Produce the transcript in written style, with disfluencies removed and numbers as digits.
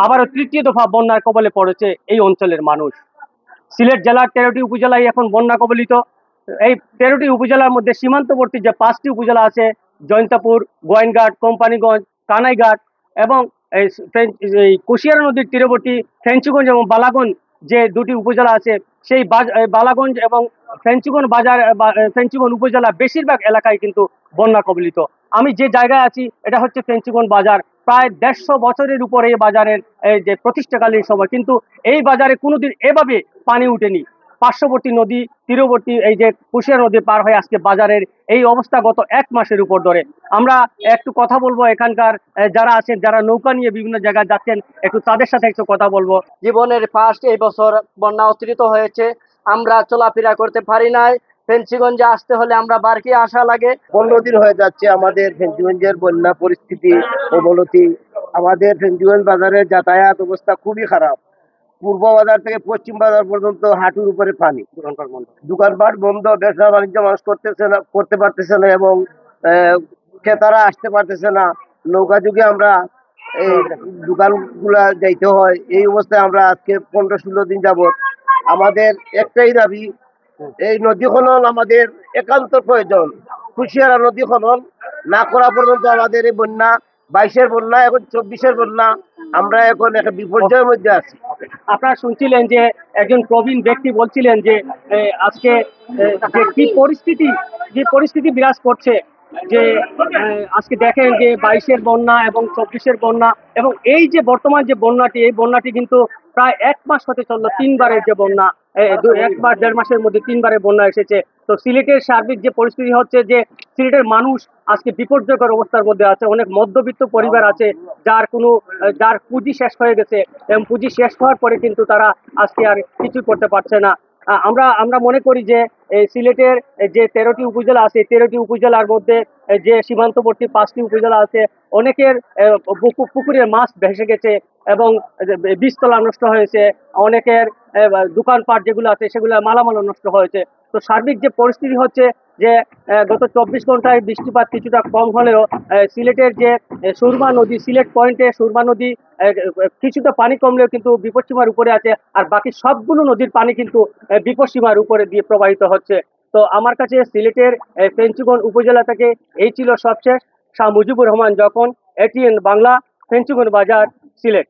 আবারও তৃতীয় দফা বন্যার কবলে পড়েছে এই অঞ্চলের মানুষ। সিলেট জেলার 13টি উপজেলাই এখন বন্যা কবলিত। এই 13টি উপজেলার মধ্যে সীমান্তবর্তী যে 5টি উপজেলা আছে, জৈন্তাপুর, গোয়াইনঘাট, কোম্পানিগঞ্জ, কানাইঘাট এবং এই কুশিয়ারা নদীর তীরবর্তী ফেঞ্চুগঞ্জ এবং বালাগঞ্জ যে দুটি উপজেলা আছে, সেই বালাগঞ্জ এবং ফেঞ্চুগঞ্জ বাজার ফেঞ্চুগঞ্জ উপজেলা বেশিরভাগ এলাকায় কিন্তু বন্যা কবলিত। আমি যে জায়গায় আছি এটা হচ্ছে ফেঞ্চুগঞ্জ বাজার। প্রায় 150 বছরের উপরে এই বাজারের এই যে প্রতিষ্ঠাকালীন সময়, কিন্তু এই বাজারে কোনোদিন এভাবে পানি উঠেনি। পার্শ্ববর্তী নদী, তীরবর্তী এই যে কুশিয়ারা নদী পার হয়ে আজকে বাজারের এই অবস্থা গত 1 মাসের উপর ধরে। আমরা একটু কথা বলবো এখানকার যারা আছেন, যারা নৌকা নিয়ে বিভিন্ন জায়গায় যাচ্ছেন, একটু তাদের সাথে একটু কথা বলবো। জীবনের ফার্স্ট এই বছর বন্যা অতিরিক্ত হয়েছে, আমরা চলাফেরা করতে পারি নাই। ফেন্সিগঞ্জে আসতে হলে আমরা বারকি আসা লাগে। 15 দিন হয়ে যাচ্ছে আমাদের ফেঞ্চুগঞ্জের বন্যা পরিস্থিতি অবনতি। আমাদের ফেঞ্চুগঞ্জ বাজারের যাতায়াত অবস্থা খুবই খারাপ। পূর্ব বাজার থেকে পশ্চিম বাজার পর্যন্ত হাঁটুর উপরে পানি, দোকানপাট বন্ধ, ব্যবসা বাণিজ্য মানুষ করতে পারতেছে না এবং ক্রেতারা আসতে পারতেছে না। নৌকা যুগে আমরা এই দোকানগুলা যাইতে হয়। এই অবস্থায় আমরা আজকে 15-16 দিন যাবত। আমাদের একটাই দাবি, এই নদী খনন আমাদের একান্ত প্রয়োজন। কুশিয়ারা নদী খনন না করা পর্যন্ত আমাদের এই বন্যা, 22-এর বন্যা, এখন 24-এর বন্যা, আমরা এখন একটা বিপর্যয়ের মধ্যে আছি। আপনারা শুনছিলেন যে একজন প্রবীণ ব্যক্তি বলছিলেন যে আজকে যে কি পরিস্থিতি, যে পরিস্থিতি বিরাজ করছে, যে আজকে দেখেন যে 22-এর বন্যা এবং 24-এর বন্যা এবং এই যে বর্তমান যে বন্যাটি, এই বন্যাটি কিন্তু প্রায় 1 মাস হতে চললো। 3বারের যে বন্যা, 1-1.5 মাসের মধ্যে 3বারের বন্যা এসেছে। তো সিলেটের সার্বিক যে পরিস্থিতি হচ্ছে যে সিলেটের মানুষ আজকে বিপর্যয়কর অবস্থার মধ্যে আছে। অনেক মধ্যবিত্ত পরিবার আছে যার পুঁজি শেষ হয়ে গেছে এবং পুঁজি শেষ হওয়ার পরে কিন্তু তারা আজকে আর কিছু করতে পারছে না। আমরা মনে করি যে সিলেটের যে 13টি উপজেলা আছে, 13টি উপজেলার মধ্যে যে সীমান্তবর্তী 5টি উপজেলা আছে, অনেকের পুকুরের মাছ ভেসে গেছে এবং বীজতলা নষ্ট হয়েছে। অনেকের দোকানপাট যেগুলো আছে সেগুলো মালামাল নষ্ট হয়েছে। তো সার্বিক যে পরিস্থিতি হচ্ছে যে গত 24 ঘন্টায় বৃষ্টিপাত কিছুটা কম হলেও সিলেটের যে সুরমা নদী, সিলেট পয়েন্টে সুরমা নদী কিছুটা পানি কমলেও কিন্তু বিপদসীমার উপরে আছে, আর বাকি সবগুলো নদীর পানি কিন্তু বিপদসীমার উপরে দিয়ে প্রবাহিত হচ্ছে। তো আমার কাছে সিলেটের ফেঞ্চুগঞ্জ উপজেলা থেকে এই ছিল সবশেষ। শাহ মুজিবুর রহমান যখন, এটিএন বাংলা, ফেঞ্চুগঞ্জ বাজার, সিলেট।